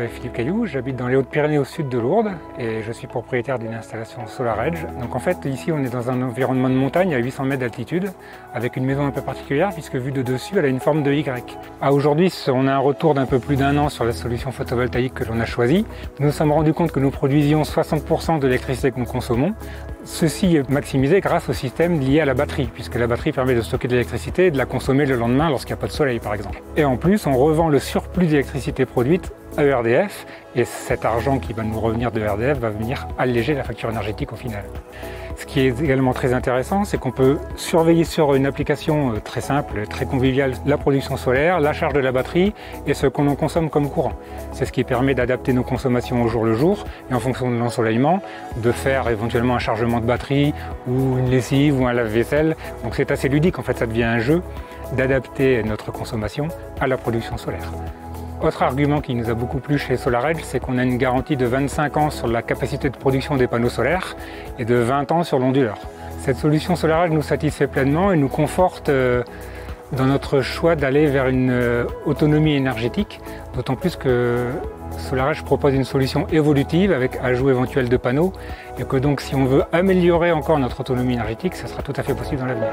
m'appelle Philippe Cailloux, j'habite dans les Hautes-Pyrénées au sud de Lourdes et je suis propriétaire d'une installation SolarEdge. Donc en fait ici on est dans un environnement de montagne à 800 mètres d'altitude avec une maison un peu particulière puisque vue de dessus elle a une forme de Y. Aujourd'hui on a un retour d'un peu plus d'un an sur la solution photovoltaïque que l'on a choisie. Nous nous sommes rendus compte que nous produisions 60% de l'électricité que nous consommons. Ceci est maximisé grâce au système lié à la batterie puisque la batterie permet de stocker de l'électricité et de la consommer le lendemain lorsqu'il n'y a pas de soleil par exemple. Et en plus on revend le surplus d'électricité produite à ERDF et cet argent qui va nous revenir de ERDF va venir alléger la facture énergétique au final. Ce qui est également très intéressant, c'est qu'on peut surveiller sur une application très simple, très conviviale, la production solaire, la charge de la batterie et ce qu'on en consomme comme courant. C'est ce qui permet d'adapter nos consommations au jour le jour et en fonction de l'ensoleillement, de faire éventuellement un chargement de batterie ou une lessive ou un lave-vaisselle. Donc c'est assez ludique, en fait ça devient un jeu d'adapter notre consommation à la production solaire. Autre argument qui nous a beaucoup plu chez SolarEdge, c'est qu'on a une garantie de 25 ans sur la capacité de production des panneaux solaires et de 20 ans sur l'onduleur. Cette solution SolarEdge nous satisfait pleinement et nous conforte dans notre choix d'aller vers une autonomie énergétique, d'autant plus que SolarEdge propose une solution évolutive avec ajout éventuel de panneaux et que donc si on veut améliorer encore notre autonomie énergétique, ça sera tout à fait possible dans l'avenir.